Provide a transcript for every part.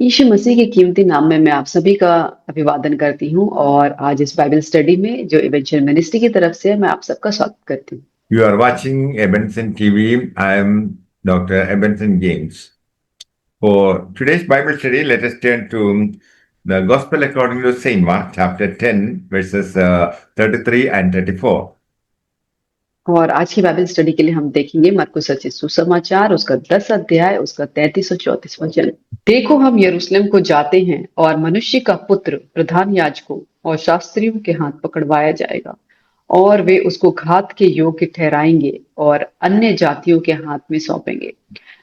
यीशु मसीह के कीमती नाम में मैं आप सभी का अभिवादन करती हूँ और आज इस बाइबल स्टडी में जो इवेंचुअल मिनिस्ट्री की तरफ से है मैं आप सबका स्वागत करती हूँ। You are watching Ebenson TV. I am Dr. Ebenson James. For today's Bible study, let us turn to the Gospel according to St. Mark, chapter 10, verses 33 and 34. और आज की बाइबल स्टडी के लिए हम देखेंगे मरकुस रचित सुसमाचार उसका 10 अध्याय उसका 33 और 34 वचन। देखो हम यरूशलेम को जाते हैं और मनुष्य का पुत्र प्रधान याजकों और शास्त्रियों के हाथ पकड़वाया जाएगा और वे उसको घात के योग्य ठहराएंगे और अन्य जातियों के हाथ में सौंपेंगे।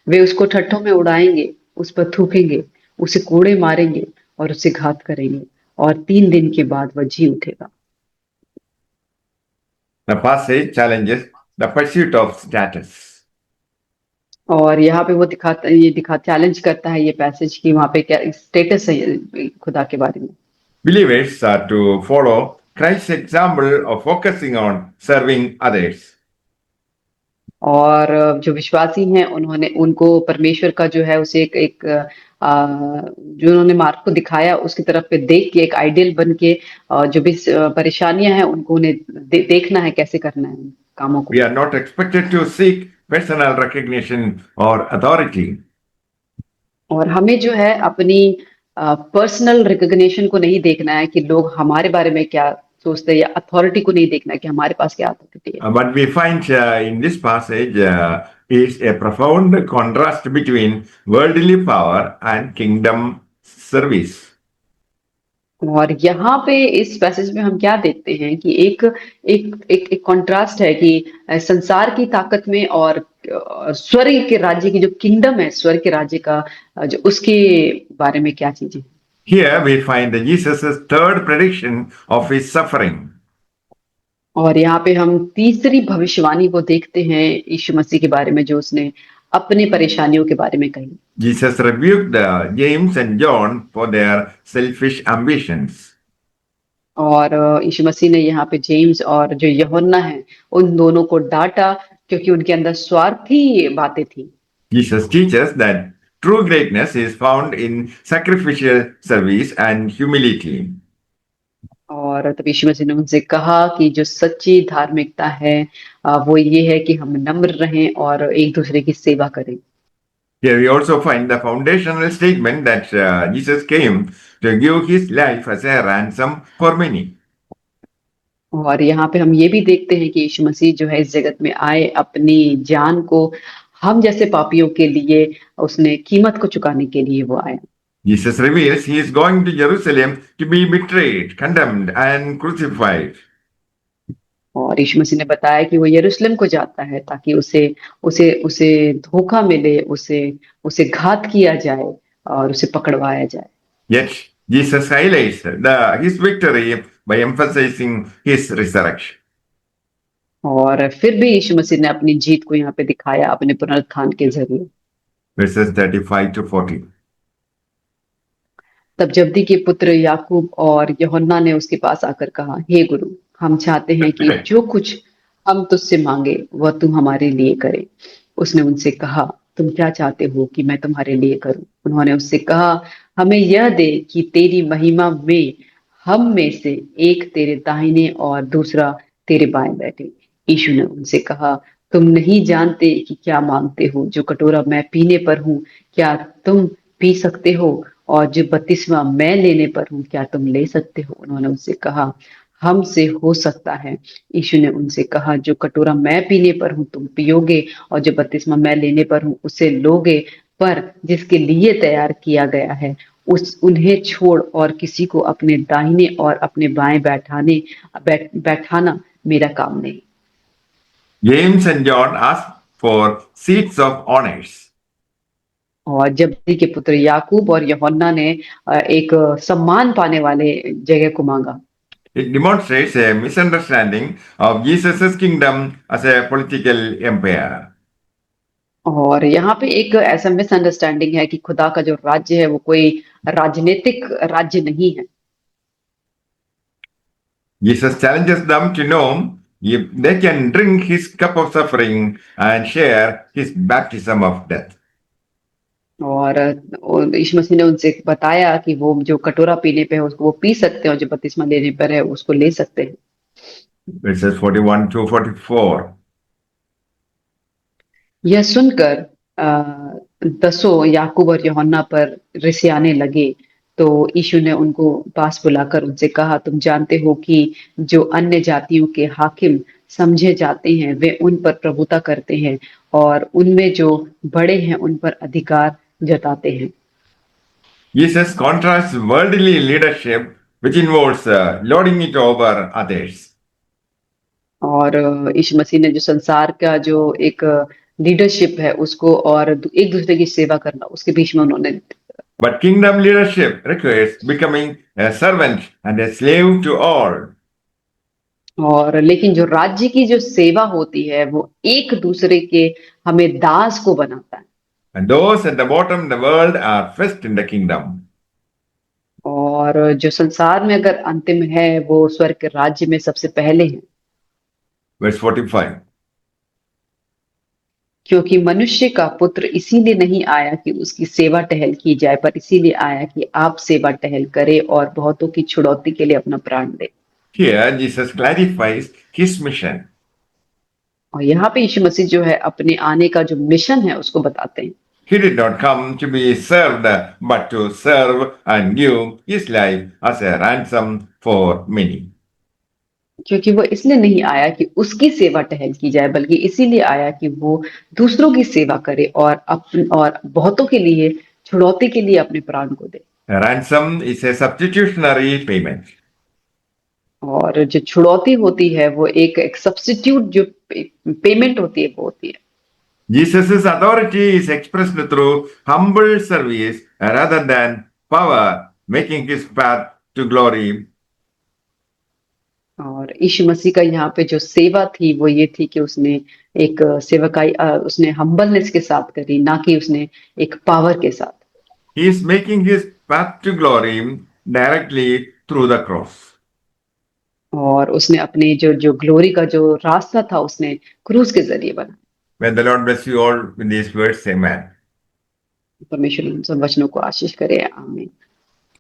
वे उसको ठट्ठों में उड़ाएंगे, उस पर थूकेंगे, उसे कोड़े मारेंगे और उसे घात करेंगे और 3 दिन के बाद वह जी उठेगा। The passage challenges the pursuit of status. और यहाँ पे वो दिखा चैलेंज करता है ये पैसेज कि वहां पे क्या स्टेटस है खुदा के बारे में। Believers are to follow Christ's example of focusing on serving others. और जो विश्वासी हैं उनको परमेश्वर का जो है उसे एक जो उन्होंने मार्ग को दिखाया उसकी तरफ पे देख के एक आइडियल बन के जो भी परेशानियां हैं उनको उन्हें देखना है कैसे करना है उन कामों को। We are not expected to seek personal recognition or authority. और हमें जो है अपनी पर्सनल रिकॉग्निशन को नहीं देखना है कि लोग हमारे बारे में क्या सोचते हैं या अथॉरिटी को नहीं देखना है कि हमारे पास क्या अथॉरिटी है। What we find in this passage is a profound contrast between worldly power and kingdom service. और यहाँ पे इस पैसेज में हम क्या देखते हैं कि एक कॉन्ट्रास्ट है कि संसार की ताकत में और स्वर्ग के राज्य की जो किंगडम है स्वर्ग के राज्य का जो उसके बारे में क्या चीजें। Here we find Jesus' third prediction of his suffering. और यहाँ पे हम तीसरी भविष्यवाणी को देखते हैं यीशु मसीह के बारे में जो उसने अपनी परेशानियों के बारे में कही। Jesus rebuked James and John for their selfish ambitions. और यीशु मसीह ने यहाँ पे जेम्स और जो यूहन्ना है उन दोनों को डांटा क्योंकि उनके अंदर स्वार्थी बातें थी। Jesus teaches that true greatness is found in sacrificial service and humility. और तब यीशु मसीह ने उनसे कहा कि जो सच्ची धार्मिकता है वो ये है कि हम नम्र रहें और एक दूसरे की सेवा करें। Here we also find the foundational statement that Jesus came to give his life as a ransom for many. और यहाँ पे हम ये भी देखते हैं कि यीशु मसीह जो है इस जगत में आए अपनी जान को हम जैसे पापियों के लिए उसने कीमत को चुकाने के लिए वो आया। Jesus reveals he is going to Jerusalem to be betrayed, condemned, and crucified. और यीशु मसीह ने बताया कि वो यरूशलेम को जाता है ताकि उसे उसे उसे धोखा मिले, उसे घात किया जाए और उसे पकड़वाया जाए। Yet Jesus highlights his victory by emphasizing his resurrection. और फिर भी यीशु मसीह ने अपनी जीत को यहाँ पे दिखाया अपने पुनरुत्थान के जरिए। Verses 35 to 40. तब जब्दी के पुत्र याकूब और यूहन्ना ने उसके पास आकर कहा, हे गुरु, हम चाहते हैं कि जो कुछ हम तुझसे मांगे वह तू हमारे लिए करे। उसने उनसे कहा, तुम क्या चाहते हो कि मैं तुम्हारे लिए करूं? उन्होंने उससे कहा, हमें यह दे कि तेरी महिमा में हम में से एक तेरे दाहिने और दूसरा तेरे बाएं बैठे। यीशु ने उनसे कहा, तुम नहीं जानते कि क्या मांगते हो। जो कटोरा मैं पीने पर हूँ क्या तुम पी सकते हो और जो बपतिस्मा मैं लेने पर हूँ क्या तुम ले सकते हो? उन्होंने उनसे कहा, हमसे हो सकता है। यीशु ने उनसे कहा, जो कटोरा मैं पीने पर हूँ तुम पियोगे और जो बपतिस्मा मैं लेने पर हूँ उसे लोगे, पर जिसके लिए तैयार किया गया है उन्हें छोड़ और किसी को अपने दाहिने और अपने बाएं बैठाना मेरा काम नहीं। James and John asked for seats of honors. और जब्दी के पुत्र याकूब और यूहन्ना ने एक सम्मान पाने वाले जगह को मांगा। It demonstrates a misunderstanding of Jesus' kingdom as a political empire. और यहाँ पे एक ऐसा मिसअंडरस्टैंडिंग है कि खुदा का जो राज्य है वो कोई राजनीतिक राज्य नहीं है। Jesus challenges them to know if they can drink his cup of suffering and share his baptism of death. और यीशु मसीह ने उनसे बताया कि वो जो कटोरा पीने पे है उसको वो पी सकते हैं और जो बपतिस्मा लेने पर है उसको ले सकते हैं। Verses 41 to 44. यह सुनकर दसों याकूब और यूहन्ना पर रिसियाने लगे। तो यीशु ने उनको पास बुलाकर उनसे कहा, तुम जानते हो कि जो अन्य जातियों के हाकिम समझे जाते हैं वे उन पर प्रभुता करते हैं और उनमें जो बड़े हैं उन पर अधिकार जताते हैं। Jesus contrasts worldly leadership, which involves lording it over others. और यीशु मसीह ने जो संसार का जो एक लीडरशिप है उसको और एक दूसरे की सेवा करना उसके बीच में उन्होंने। But kingdom leadership requires becoming a servant and a slave to all. और लेकिन जो राज्य की जो सेवा होती है वो एक दूसरे के हमें दास को बनाता है। And those at the bottom of the world are first in the kingdom. और जो संसार में अगर अंतिम है वो स्वर्ग के राज्य में सबसे पहले है। Verse 45. क्योंकि मनुष्य का पुत्र इसीलिए नहीं आया कि उसकी सेवा टहल की जाए पर इसीलिए आया कि आप सेवा टहल करे और बहुतों की छुड़ौती के लिए अपना प्राण दे। Here, Jesus clarifies his mission. और यहाँ पे यीशु मसीह जो है अपने आने का जो मिशन है उसको बताते हैं। He did not come to be served, but to serve and give his life as a ransom for many. क्योंकि वो इसलिए नहीं आया कि उसकी सेवा टहल की जाए बल्कि इसीलिए आया कि वो दूसरों की सेवा करे और बहुतों के लिए छुड़ौती के लिए अपने प्राण को दे। A ransom is a substitutionary payment. और जो छुड़ौती होती है वो एक सब्स्टिट्यूट जो पेमेंट होती है वो होती है। Jesus' authority is expressed through humble service rather than power, making his path to glory. और यीशु मसीह का यहाँ पे जो सेवा थी वो ये थी कि उसने एक सेवकाई उसने हम्बलनेस के साथ करी ना कि उसने एक पावर के साथ। He is making his path to glory directly through the cross. और उसने अपने जो जो ग्लोरी का जो रास्ता था उसने क्रूस के जरिए बना। May the Lord bless you all with these words. Amen. परमेश्वर उन सब वचनों को आशीष करे। आमीन।